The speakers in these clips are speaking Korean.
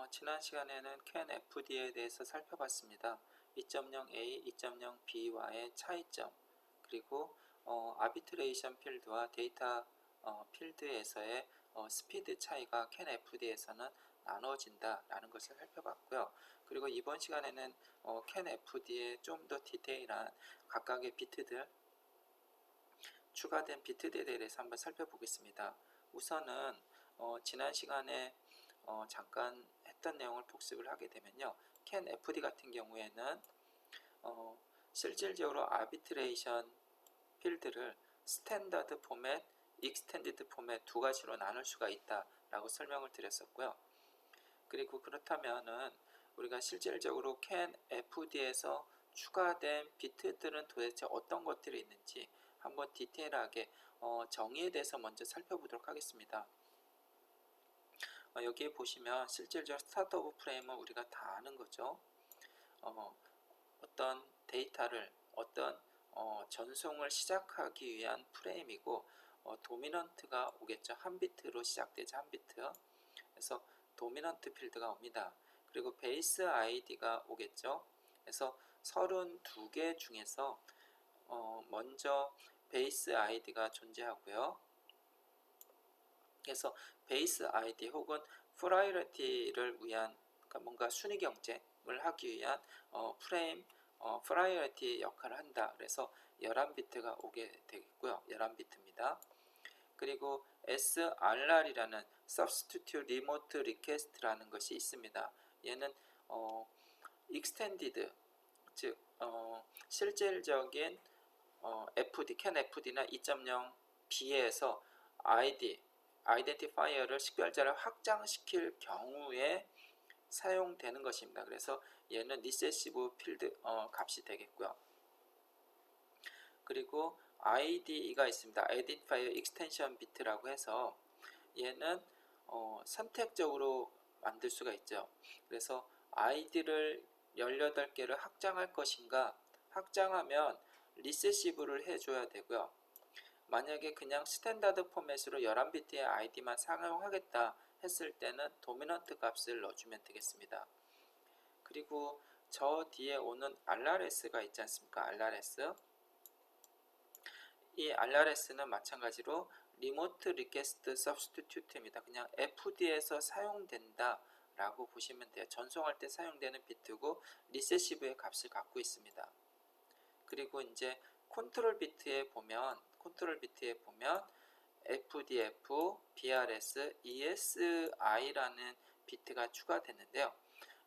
지난 시간에는 CAN FD에 대해서 살펴봤습니다. 2.0A, 2.0B와의 차이점, 그리고 아비트레이션 필드와 데이터 필드에서의 스피드 차이가 CAN FD에서는 나눠진다라는 것을 살펴봤고요. 그리고 이번 시간에는 CAN FD의 좀 더 디테일한 각각의 비트들, 추가된 비트들에 대해서 한번 살펴보겠습니다. 우선은 지난 시간에 잠깐 했던 내용을 복습을 하게 되면요, CAN FD 같은 경우에는 실질적으로 아비트레이션 필드를 스탠다드 포맷, 익스텐디드 포맷 두 가지로 나눌 수가 있다라고 설명을 드렸었고요. 그리고 그렇다면은 우리가 실질적으로 CAN FD에서 추가된 비트들은 도대체 어떤 것들이 있는지 한번 디테일하게 정의에 대해서 먼저 살펴보도록 하겠습니다. 여기에 보시면 실질적 스타트 오브 프레임은 우리가 다 아는 거죠. 어떤 데이터를 어떤 전송을 시작하기 위한 프레임이고, 도미넌트가 오겠죠. 한 비트로 시작되죠. 한 비트. 그래서 도미넌트 필드가 옵니다. 그리고 베이스 아이디가 오겠죠. 그래서 32개 중에서 먼저 베이스 아이디가 존재하고요. 그래서 베이스 아이디 혹은 프라이어리티를 위한, 그러니까 뭔가 순위 경쟁을 하기 위한 프레임 프라이어리티 역할을 한다. 그래서 11비트가 오게 되겠고요. 11비트입니다. 그리고 SRR이라는 Substitute Remote Request라는 것이 있습니다. 얘는 Extended, 즉 실질적인 FD, CAN FD나 2.0B에서 아이덴티파이어를 식별자를 확장시킬 경우에 사용되는 것입니다. 그래서 얘는 리세시브 필드 값이 되겠고요. 그리고 IDE가 있습니다. Identifier Extension Bit라고 해서 얘는 선택적으로 만들 수가 있죠. 그래서 ID를 18개를 확장할 것인가, 확장하면 리세시브를 해줘야 되고요. 만약에 그냥 스탠다드 포맷으로 11비트의 ID만 사용하겠다 했을 때는 도미넌트 값을 넣어주면 되겠습니다. 그리고 저 뒤에 오는 RRS가 있지 않습니까? RRS. 이 RRS는 마찬가지로 리모트 리퀘스트 서브스티튜트입니다. 그냥 FD에서 사용된다 라고 보시면 돼요. 전송할 때 사용되는 비트고 리세시브의 값을 갖고 있습니다. 그리고 이제 컨트롤 비트에 보면 FDF, BRS, ESI라는 비트가 추가됐는데요.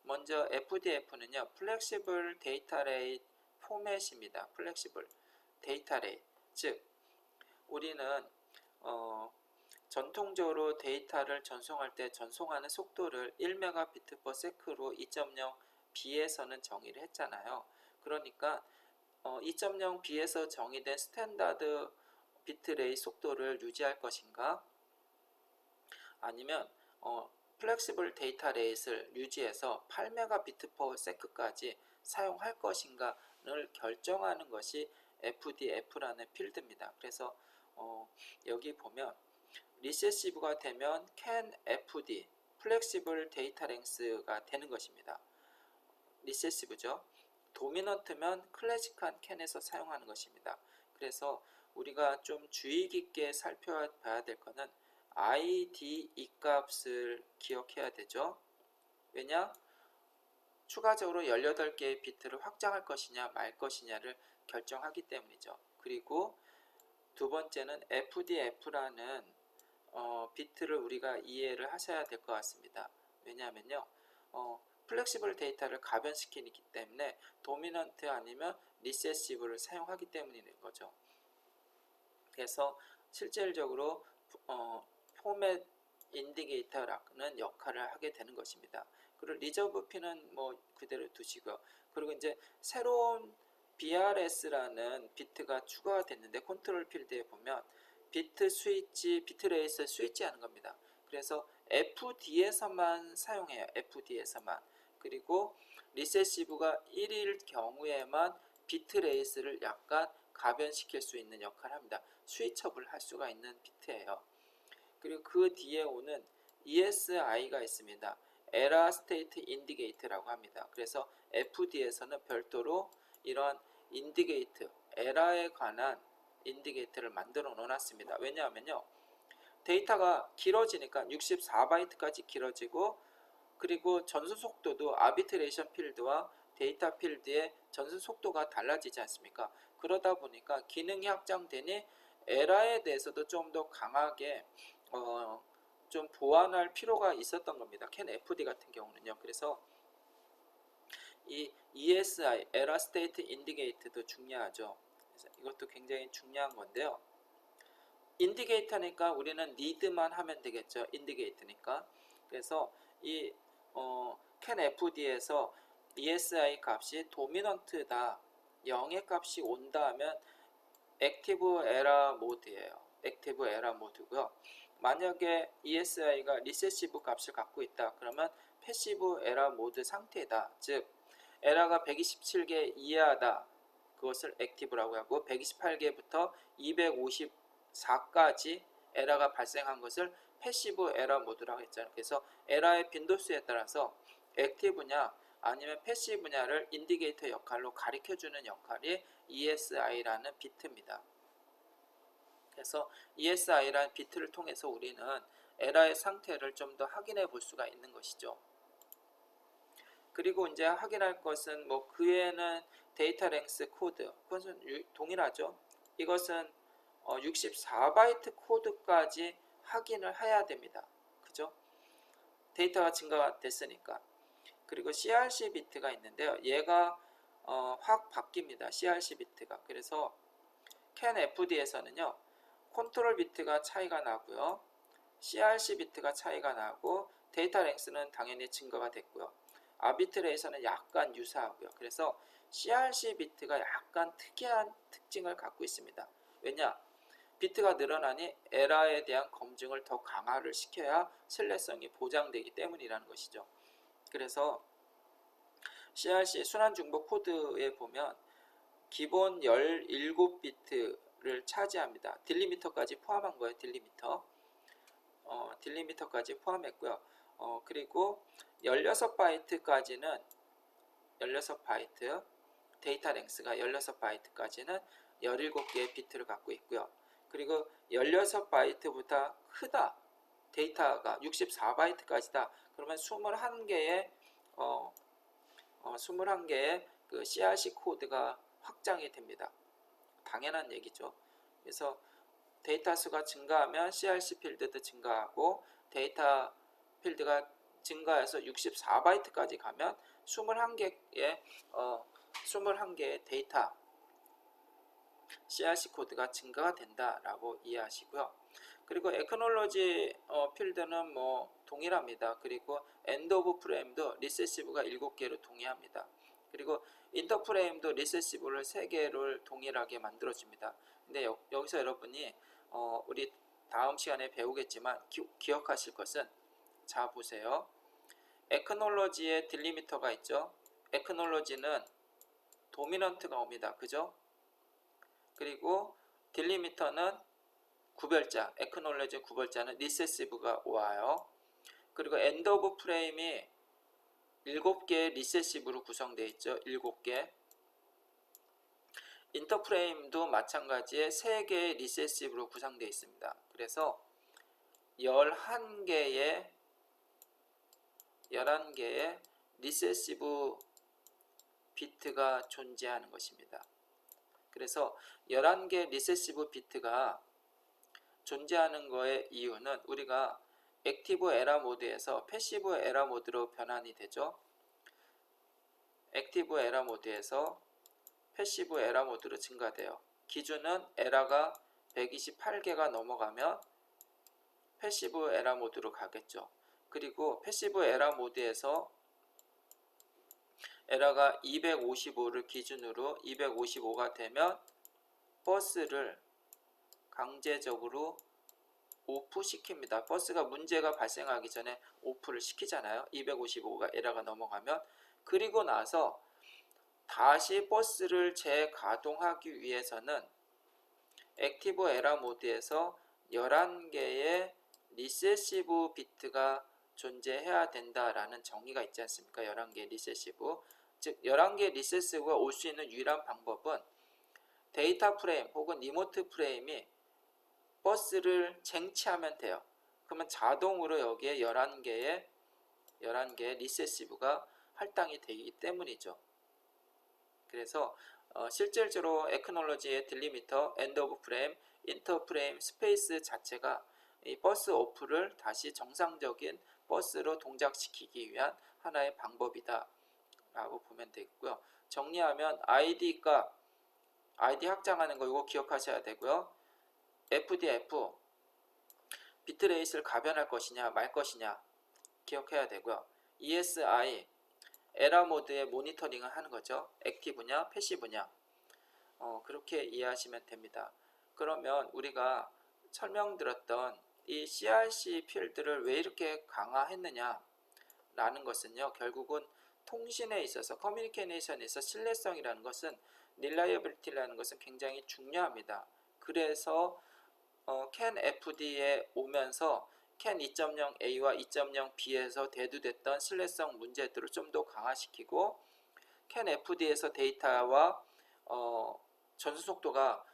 먼저 FDF는요, Flexible Data Rate 포맷입니다. Flexible Data Rate, 즉 우리는 전통적으로 데이터를 전송할 때 전송하는 속도를 1Mbps/s로 2.0B에서는 정의를 했잖아요. 그러니까 2.0B에서 정의된 스탠다드 비트레이트 속도를 유지할 것인가, 아니면 플렉시블 데이터 레이트를 유지해서 8Mbps/s까지 사용할 것인가를 결정하는 것이 FDF라는 필드입니다. 그래서 여기 보면 리세시브가 되면 CAN FD, 플렉시블 데이터 랭스가 되는 것입니다. 리세시브죠. 도미넌트면 클래식한 CAN에서 사용하는 것입니다. 그래서 우리가 좀 주의 깊게 살펴봐야 될 것은 IDE 값을 기억해야 되죠. 왜냐? 추가적으로 18개의 비트를 확장할 것이냐 말 것이냐를 결정하기 때문이죠. 그리고 두 번째는 FDF라는 비트를 우리가 이해를 하셔야 될 것 같습니다. 왜냐하면요, 플렉시블 데이터를 가변시키기 때문에 도미넌트 아니면 리세시브를 사용하기 때문인 거죠. 그래서 실질적으로 포맷 인디게이터라는 역할을 하게 되는 것입니다. 그리고 리저브 P는 뭐 그대로 두시고요. 그리고 이제 새로운 BRS라는 비트가 추가가 됐는데, 컨트롤 필드에 보면 비트 스위치, 비트 레이스 스위치 하는 겁니다. 그래서 FD에서만 사용해요. FD에서만. 그리고 리세시브가 1일 경우에만 비트 레이스를 약간 가변시킬 수 있는 역할을 합니다. 스위처블 할 수가 있는 비트예요. 그리고 그 뒤에 오는 ESI가 있습니다. 에러 스테이트 인디게이트라고 합니다. 그래서 FD에서는 별도로 이런 인디게이트, 에러에 관한 인디게이트를 만들어 놓았습니다. 왜냐하면요, 데이터가 길어지니까 64바이트까지 길어지고, 그리고 전송 속도도 아비트레이션 필드와 데이터 필드의 전송 속도가 달라지지 않습니까? 그러다 보니까 기능이 확장되니 에러에 대해서도 좀 더 강하게 좀 보완할 필요가 있었던 겁니다. 캔 FD 같은 경우는요. 그래서 이 ESI, Error State Indicate도 중요하죠. 그래서 이것도 굉장히 중요한 건데요. 인디게이터니까 우리는 need만 하면 되겠죠. 인디게이터니까. 그래서 이 캔 FD에서 ESI 값이 도미넌트다, 0의 값이 온다 하면 액티브 에러 모드예요. 액티브 에러 모드고요. 만약에 ESI가 리세시브 값을 갖고 있다, 그러면 패시브 에러 모드 상태다. 즉 에러가 127개 이하다, 그것을 액티브라고 하고 128개부터 254까지 에러가 발생한 것을 패시브 에러 모드라고 했잖아요. 그래서 에러의 빈도수에 따라서 액티브냐 아니면 패시브냐를 인디게이터 역할로 가리켜주는 역할이 ESI라는 비트입니다. 그래서 ESI라는 비트를 통해서 우리는 에러의 상태를 좀 더 확인해 볼 수가 있는 것이죠. 그리고 이제 확인할 것은 뭐 그 외에는 데이터 랭스 코드, 그것은 동일하죠. 이것은 64바이트 코드까지 확인을 해야 됩니다. 그죠? 데이터가 증가가 됐으니까. 그리고 CRC 비트가 있는데요. 얘가 확 바뀝니다. CRC 비트가. 그래서 캔 FD에서는요, 컨트롤 비트가 차이가 나고요, CRC 비트가 차이가 나고, 데이터 랭스는 당연히 증가가 됐고요. 아비트레이션은 약간 유사하고요. 그래서 CRC 비트가 약간 특이한 특징을 갖고 있습니다. 왜냐? 비트가 늘어나니 에러에 대한 검증을 더 강화를 시켜야 신뢰성이 보장되기 때문이라는 것이죠. 그래서 CRC 순환중복 코드에 보면 기본 17비트를 차지합니다. 딜리미터까지 포함한 거예요. 딜리미터까지 포함했고요. 그리고 16바이트까지는 16바이트, 데이터 랭스가 16바이트까지는 17개의 비트를 갖고 있고요. 그리고 16바이트보다 크다, 데이터가 64바이트까지다, 그러면 21개의 21개의 그 CRC 코드가 확장이 됩니다. 당연한 얘기죠. 그래서 데이터 수가 증가하면 CRC 필드도 증가하고, 데이터 필드가 증가해서 64바이트까지 가면 21개의 데이터 CRC 코드가 증가가 된다라고 이해하시고요. 그리고 에크놀로지 필드는 뭐 동일합니다. 그리고 엔드 오브 프레임도 리세시브가 7개로 동의합니다. 그리고 인터 프레임도 리세시브를 3개를 동일하게 만들어줍니다. 근데 여기서 여러분이 우리 다음 시간에 배우겠지만 기억하실 것은, 자 보세요. 에크놀로지에 딜리미터가 있죠. 에크놀로지는 도미넌트가 옵니다. 그죠? 그리고 딜리미터는 구별자, 에크놀로지 구별자는 리세시브가 와요. 그리고 엔드 오브 프레임이 7개의 리세시브로 구성되어 있죠. 7개. 인터 프레임도 마찬가지에 3개의 리세시브로 구성되어 있습니다. 그래서 11개의 리세시브 비트가 존재하는 것입니다. 그래서 11개 리세시브 비트가 존재하는 거의 이유는 우리가 액티브 에러 모드에서 패시브 에러 모드로 변환이 되죠. 액티브 에러 모드에서 패시브 에러 모드로 증가돼요. 기준은 에러가 128개가 넘어가면 패시브 에러 모드로 가겠죠. 그리고 패시브 에러 모드에서 에러가 255를 기준으로 255가 되면 버스를 강제적으로 오프 시킵니다. 버스가 문제가 발생하기 전에 오프를 시키잖아요. 255가 에러가 넘어가면. 그리고 나서 다시 버스를 재가동하기 위해서는 액티브 에러 모드에서 11개의 리세시브 비트가 존재해야 된다라는 정의가 있지 않습니까? 11개 리세시브. 즉 11개 리세시브가 올 수 있는 유일한 방법은 데이터 프레임 혹은 리모트 프레임이 버스를 쟁취하면 돼요. 그러면 자동으로 여기에 11개의 리세시브가 할당이 되기 때문이죠. 그래서 실질적으로 에크놀로지의 딜리미터, 엔드 오브 프레임, 인터 프레임, 스페이스 자체가 이 버스 오프를 다시 정상적인 버스로 동작시키기 위한 하나의 방법이다 라고 보면 되겠고요. 정리하면 ID 확장하는 거 이거 기억하셔야 되고요. FDF 비트레이트를 가변할 것이냐 말 것이냐 기억해야 되고요. ESI 에러 모드의 모니터링을 하는 거죠. 액티브냐 패시브냐 그렇게 이해하시면 됩니다. 그러면 우리가 설명드렸던 이 CRC 필드를 왜 이렇게 강화했느냐 라는 것은요, 결국은 통신에 있어서 커뮤니케이션에서 신뢰성이라는 것은 릴라이어빌리티라는 것은 굉장히 중요합니다. 그래서 CAN-FD에 오면서 CAN 2.0A와 2.0B에서 대두됐던 신뢰성 문제들을 좀 더 강화시키고 CAN-FD에서 데이터와 전송 속도가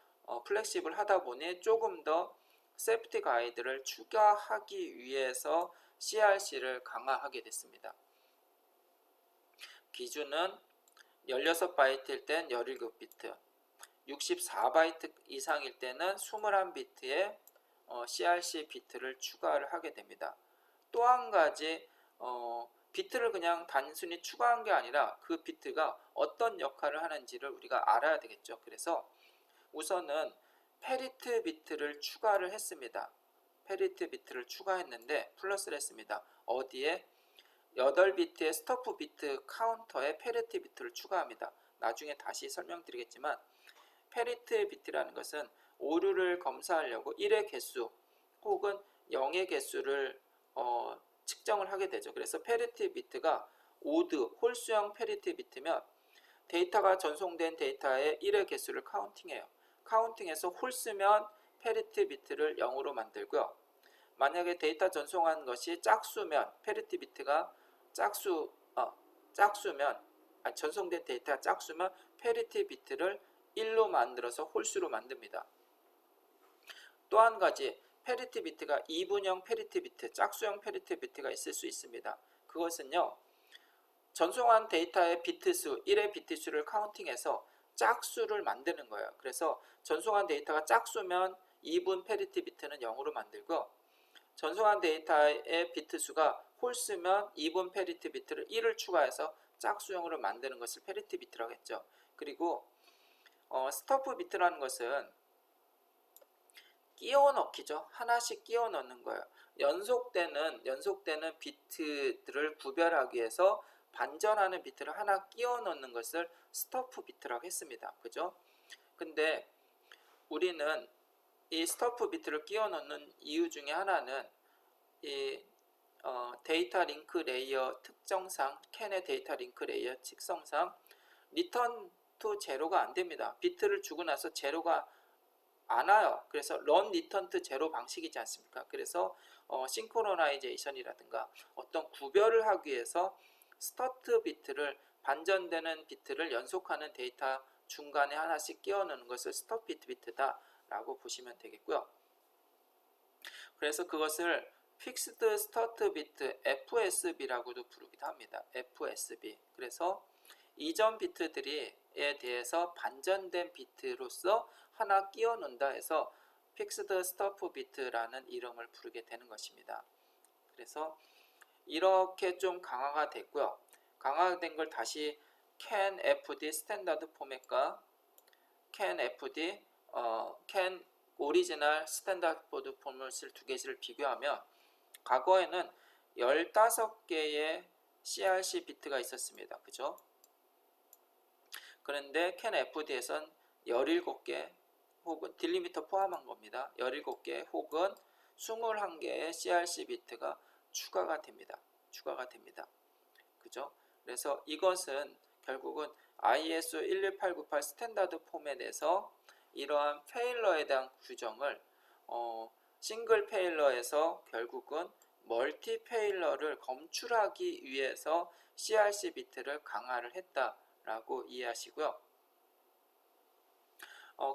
플렉시블 하다 보니 조금 더 세프티 가이드를 추가하기 위해서 CRC를 강화하게 됐습니다. 기준은 16바이트일 땐 17비트, 64바이트 이상일 때는 21비트의 CRC 비트를 추가를 하게 됩니다. 또 한 가지 비트를 그냥 단순히 추가한 게 아니라 그 비트가 어떤 역할을 하는지를 우리가 알아야 되겠죠. 그래서 우선은 페리트 비트를 추가를 했습니다. 페리트 비트를 추가했는데 플러스를 했습니다. 어디에? 8비트의 스토프 비트 카운터에 페리트 비트를 추가합니다. 나중에 다시 설명드리겠지만 페리트 비트라는 것은 오류를 검사하려고 1의 개수 혹은 0의 개수를 측정을 하게 되죠. 그래서 페리트 비트가 오드 홀수형 페리트 비트면 데이터가 전송된 데이터의 1의 개수를 카운팅해요. 카운팅해서 홀수면 페리트 비트를 0으로 만들고요. 만약에 데이터 전송한 것이 짝수면 페리트 비트가 전송된 데이터가 짝수면 페리티 비트를 1로 만들어서 홀수로 만듭니다. 또 한 가지 페리티 비트가 2분형 페리티 비트, 짝수형 페리티 비트가 있을 수 있습니다. 그것은요, 전송한 데이터의 비트수, 1의 비트수를 카운팅해서 짝수를 만드는 거예요. 그래서 전송한 데이터가 짝수면 2분 페리티 비트는 0으로 만들고 전송한 데이터의 비트수가 홀수면 2분 페리티 비트를 1을 추가해서 짝수형으로 만드는 것을 페리티 비트라고 했죠. 그리고 스토프 비트라는 것은 끼워 넣기죠. 하나씩 끼워 넣는 거예요. 연속되는 비트들을 구별하기 위해서 반전하는 비트를 하나 끼워 넣는 것을 스토프 비트라고 했습니다. 그죠? 근데 우리는 이 스토프 비트를 끼워 넣는 이유 중에 하나는 이 데이터 링크 레이어 특성상, 캔의 데이터 링크 레이어 특성상 리턴 투 제로가 안 됩니다. 비트를 주고 나서 제로가 안 와요. 그래서 런 리턴 투 제로 방식이지 않습니까? 그래서 싱크로나이제이션이라든가 어떤 구별을 하기 위해서 스타트 비트를 반전되는 비트를 연속하는 데이터 중간에 하나씩 끼워 넣는 것을 스톱 비트다 라고 보시면 되겠고요. 그래서 그것을 픽스드 스타트 비트 FSB라고도 부르기도 합니다. FSB. 그래서 이전 비트들에 대해서 반전된 비트로서 하나 끼워 넣는다 해서 픽스드 스토프 비트라는 이름을 부르게 되는 것입니다. 그래서 이렇게 좀 강화가 됐고요. 강화된 걸 다시 CAN-FD 스탠다드 포맷과 CAN-FD CAN 오리지널 스탠다드 포맷을 두 개를 비교하면 과거에는 15개의 CRC 비트가 있었습니다. 그죠? 그런데 CAN-FD에선 17개 혹은 딜리미터 포함한 겁니다. 17개 혹은 21개의 CRC 비트가 추가가 됩니다. 그죠? 그래서 이것은 결국은 ISO 11898 스탠다드 포맷에서 이러한 페일러에 대한 규정을 싱글 페일러에서 결국은 멀티페일러를 검출하기 위해서 CRC 비트를 강화를 했다라고 이해하시고요.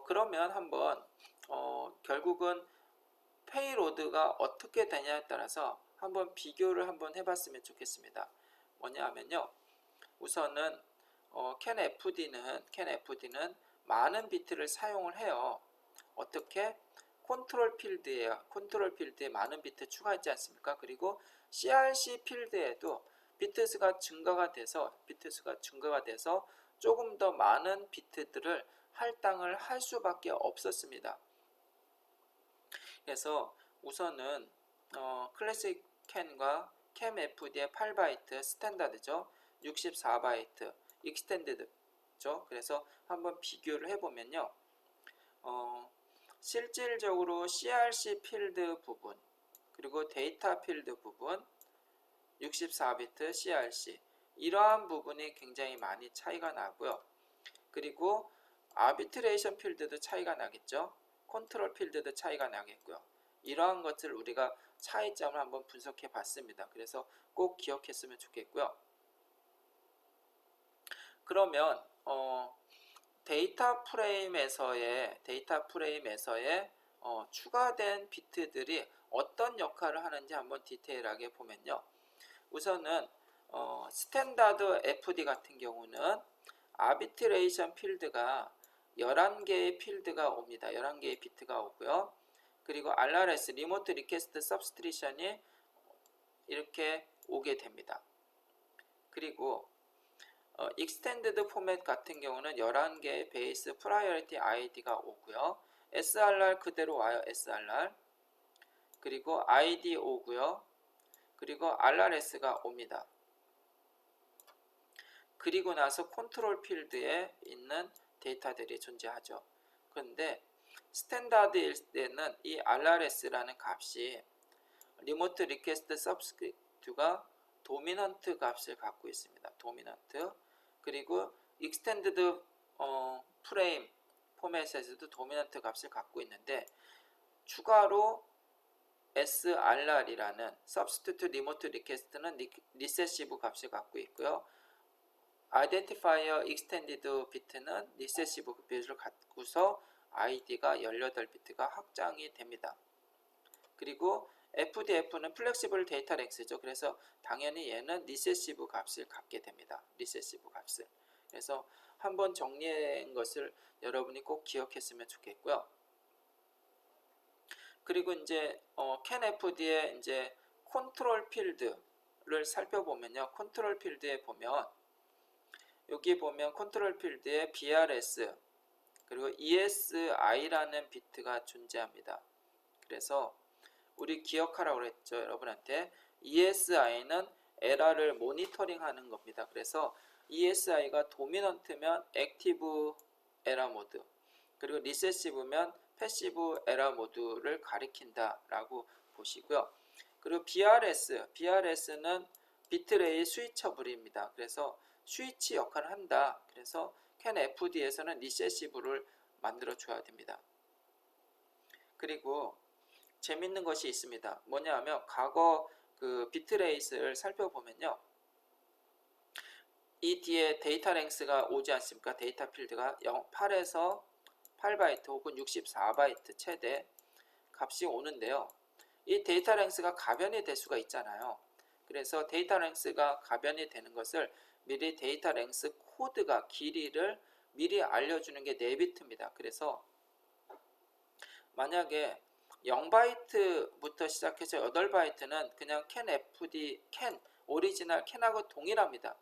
그러면 한번 결국은 페이로드가 어떻게 되냐에 따라서 한번 비교를 한번 해봤으면 좋겠습니다. 뭐냐 하면요, 우선은 CAN-FD는 많은 비트를 사용을 해요. 어떻게? 컨트롤 필드에 많은 비트 추가했지 않습니까? 그리고 CRC 필드에도 비트수가 증가가 돼서 조금 더 많은 비트들을 할당을 할 수밖에 없었습니다. 그래서 우선은 클래식 캔과 CAN-FD의 8바이트 스탠다드죠. 64바이트 익스텐디드죠. 그래서 한번 비교를 해보면요. 실질적으로 CRC 필드 부분, 그리고 데이터 필드 부분, 64비트 CRC, 이러한 부분이 굉장히 많이 차이가 나고요. 그리고 아비트레이션 필드도 차이가 나겠죠. 컨트롤 필드도 차이가 나겠고요. 이러한 것을 우리가 차이점을 한번 분석해 봤습니다. 그래서 꼭 기억했으면 좋겠고요. 그러면 데이터 프레임에서의 추가된 비트들이 어떤 역할을 하는지 한번 디테일하게 보면요. 우선은 스탠다드 FD 같은 경우는 아비트레이션 필드가 11개의 필드가 옵니다. 11개의 비트가 오고요. 그리고 RRS 리모트 리퀘스트 서브스트리션이 이렇게 오게 됩니다. 그리고 익스텐디드 포맷 같은 경우는 11개의 베이스 프라이어리티 아이디가 오고요. SRR 그대로 와요. SRR. 그리고 ID 오고요. 그리고 RRS가 옵니다. 그리고 나서 컨트롤 필드에 있는 데이터들이 존재하죠. 그런데 스탠다드일 때는 이 RRS라는 값이 리모트 리퀘스트 서브스크립트가 도미넌트 값을 갖고 있습니다. 도미넌트. 그리고 익스텐디드 프레임 포맷에서도 도미넌트 값을 갖고 있는데, 추가로 SRR이라는 Substitute Remote Request는 리세시브 값을 갖고 있고요. Identifier Extended Bit는 리세시브 bit을 갖고서 ID가 18비트가 확장이 됩니다. 그리고 FDF는 플렉시블 데이터 랭스죠. 그래서 당연히 얘는 리세시브 값을 갖게 됩니다. 리세시브 값을. 그래서 한번 정리한 것을 여러분이 꼭 기억했으면 좋겠고요. 그리고 이제 CAN-FD의 이제 컨트롤 필드를 살펴보면요. 컨트롤 필드에 보면 여기 보면 컨트롤 필드에 BRS 그리고 ESI라는 비트가 존재합니다. 그래서 우리 기억하라고 그랬죠. 여러분한테 ESI는 에러를 모니터링 하는 겁니다. 그래서 ESI가 도미넌트면 액티브 에러 모드, 그리고 리세시브면 패시브 에러 모드를 가리킨다 라고 보시고요. 그리고 BRS는 비트레이 스위처블입니다. 그래서 스위치 역할을 한다. 그래서 CAN-FD에서는 리세시브를 만들어 줘야 됩니다. 그리고 재밌는 것이 있습니다. 뭐냐 하면 과거 그 비트레이스를 살펴보면요. 이 뒤에 데이터 랭스가 오지 않습니까? 데이터 필드가 8에서 8바이트 혹은 64바이트 최대 값이 오는데요. 이 데이터 랭스가 가변이 될 수가 있잖아요. 그래서 데이터 랭스가 가변이 되는 것을 미리 데이터 랭스 코드가 길이를 미리 알려주는 게 4비트입니다. 그래서 만약에 0바이트부터 시작해서 8바이트는 그냥 CAN-FD, 오리지널 캔하고 동일합니다.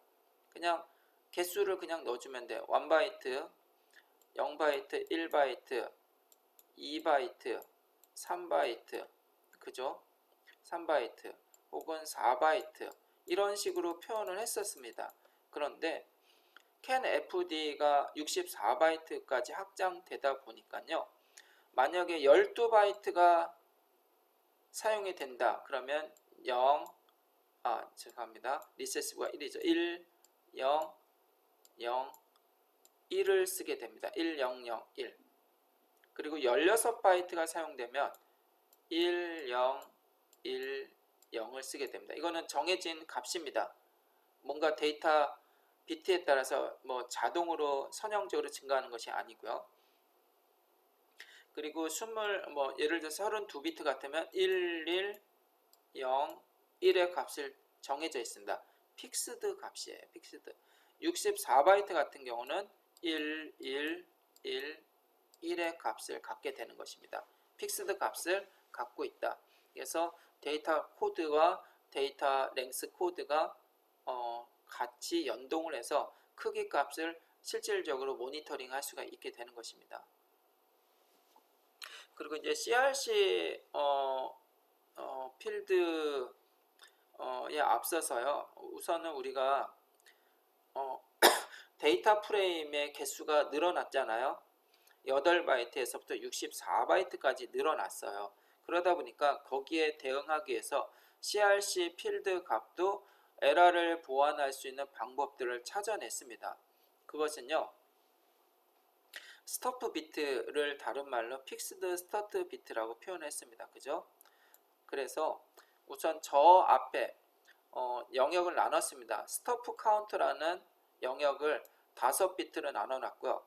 그냥 개수를 그냥 넣어주면 돼요. 1바이트, 0바이트, 1바이트, 2바이트, 3바이트, 그죠? 3바이트 혹은 4바이트 이런 식으로 표현을 했었습니다. 그런데 CAN-FD가 64바이트까지 확장되다 보니까요. 만약에 12바이트가 사용이 된다. 그러면 죄송합니다. 리세시브가 1이죠. 1, 0, 0, 1을 쓰게 됩니다. 1, 0, 0, 1. 그리고 16바이트가 사용되면 1, 0, 1, 0을 쓰게 됩니다. 이거는 정해진 값입니다. 뭔가 데이터 비트에 따라서 뭐 자동으로 선형적으로 증가하는 것이 아니고요. 그리고 예를 들어서 32비트 같으면 11, 0, 1의 값을 정해져 있습니다. 픽스드 값이에요. 픽스드. 64바이트 같은 경우는 1, 1, 1, 1의 값을 갖게 되는 것입니다. 픽스드 값을 갖고 있다. 그래서 데이터 코드와 데이터 랭스 코드가 같이 연동을 해서 크기 값을 실질적으로 모니터링 할 수가 있게 되는 것입니다. 그리고 이제 CRC 필드에 앞서서요. 우선은 우리가 데이터 프레임의 개수가 늘어났잖아요. 8바이트에서부터 64바이트까지 늘어났어요. 그러다 보니까 거기에 대응하기 위해서 CRC 필드 값도 에러를 보완할 수 있는 방법들을 찾아냈습니다. 그것은요, 스토프 비트를 다른 말로 픽스드 스타트 비트라고 표현했습니다. 그죠? 그래서 우선 저 앞에 영역을 나눴습니다. 스토프 카운트라는 영역을 5비트로 나눠놨고요.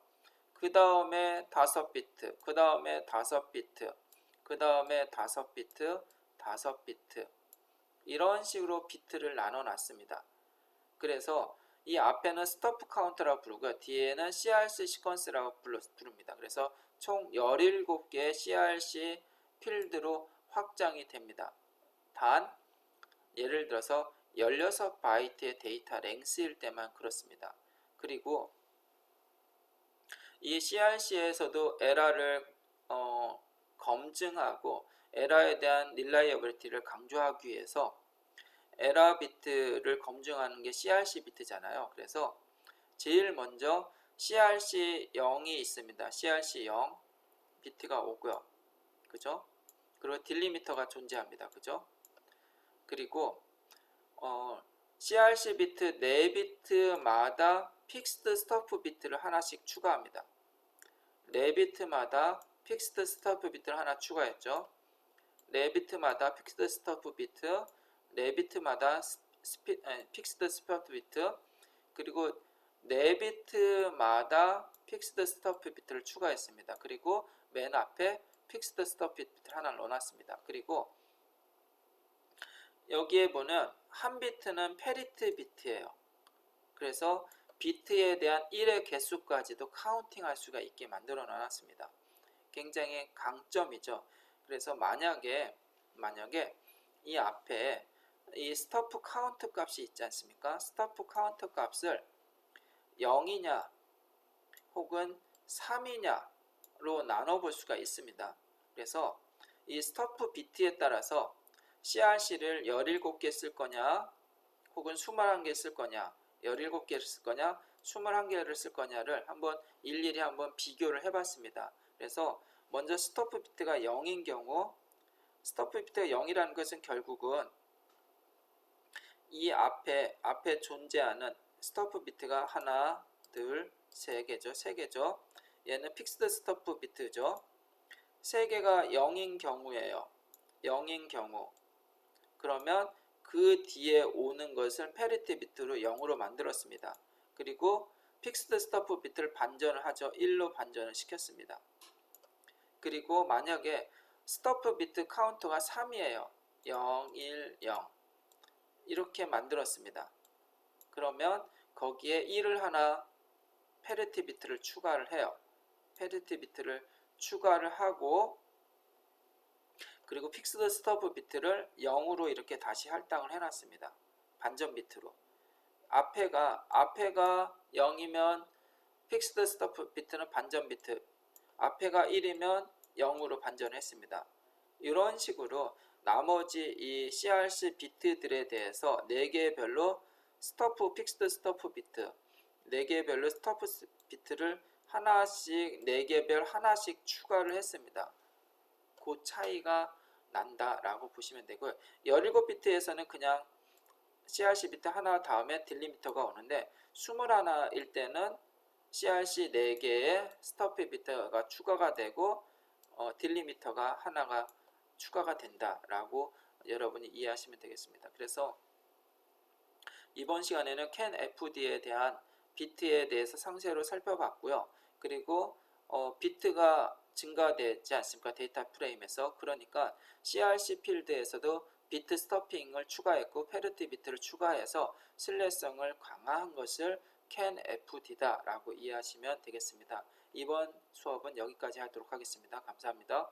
그 다음에 5비트, 그 다음에 5비트, 그 다음에 5비트, 5비트 이런 식으로 비트를 나눠놨습니다. 그래서 이 앞에는 스토프 카운트라고 부르고 뒤에는 CRC 시퀀스라고 부릅니다. 그래서 총 17개의 CRC 필드로 확장이 됩니다. 단 예를 들어서 16바이트의 데이터 랭스일 때만 그렇습니다. 그리고 이 CRC에서도 에러를 검증하고 에러에 대한 릴라이어빌리티를 강조하기 위해서 에러 비트를 검증하는 게 CRC 비트잖아요. 그래서 제일 먼저 CRC 0이 있습니다. CRC 0 비트가 오고요. 그죠? 그리고 딜리미터가 존재합니다. 그죠? 그리고 CRC 비트 4비트마다 픽스드 스토프 비트를 하나씩 추가합니다. 4비트마다 픽스드 스토프 비트를 하나 추가했죠. 4비트마다 픽스드 스토프 비트, 4비트마다 픽스드 스토프 비트, 그리고 4비트마다 픽스드 스토프 비트를 추가했습니다. 그리고 맨 앞에 픽스드 스토프 비트를 하나 넣어놨습니다. 그리고 여기에 보면 한 비트는 페리트 비트예요. 그래서 비트에 대한 1의 개수까지도 카운팅 할 수가 있게 만들어 놨습니다. 굉장히 강점이죠. 그래서 만약에 이 앞에 이 스토프 카운트 값이 있지 않습니까? 스토프 카운트 값을 0이냐 혹은 3이냐로 나눠볼 수가 있습니다. 그래서 이 스토프 비트에 따라서 CRC를 17개 쓸 거냐 혹은 21개 쓸 거냐 17개를 쓸 거냐 21개를 쓸 거냐를 한번 일일이 한번 비교를 해봤습니다. 그래서 먼저 스토프 비트가 0인 경우 스토프 비트가 0이라는 것은 결국은 이 앞에 존재하는 스토프 비트가 하나, 둘, 세 개죠. 얘는 픽스드 스토프 비트죠. 세 개가 0인 경우예요. 0인 경우. 그러면 그 뒤에 오는 것을 페리티 비트로 0으로 만들었습니다. 그리고 픽스드 스토프 비트를 반전을 하죠. 1로 반전을 시켰습니다. 그리고 만약에 스토프 비트 카운터가 3이에요. 0, 1, 0 이렇게 만들었습니다. 그러면 거기에 1을 하나 페리티 비트를 추가를 해요. 페리티 비트를 추가를 하고 그리고 픽스드 스토프 비트를 0으로 이렇게 다시 할당을 해놨습니다. 반전 비트로. 앞에가 0이면 픽스드 스토프 비트는 반전 비트, 앞에가 1이면 0으로 반전했습니다. 이런 식으로 나머지 이 CRC 비트들에 대해서 4개별로 스토프 픽스드 스토프 비트 4개별로 스토프 비트를 하나씩 4개별 하나씩 추가를 했습니다. 그 차이가 난다라고 보시면 되고요. 17비트에서는 그냥 CRC 비트 하나 다음에 딜리미터가 오는데 21일 때는 CRC 4개의 스토프 비트가 추가가 되고 딜리미터가 하나가 추가가 된다라고 여러분이 이해하시면 되겠습니다. 그래서 이번 시간에는 CAN-FD에 대한 비트에 대해서 상세로 살펴봤고요. 그리고 비트가 증가되지 않습니까? 데이터 프레임에서. 그러니까 CRC 필드에서도 비트 스토핑을 추가했고 페르티 비트를 추가해서 신뢰성을 강화한 것을 CAN-FD다 라고 이해하시면 되겠습니다. 이번 수업은 여기까지 하도록 하겠습니다. 감사합니다.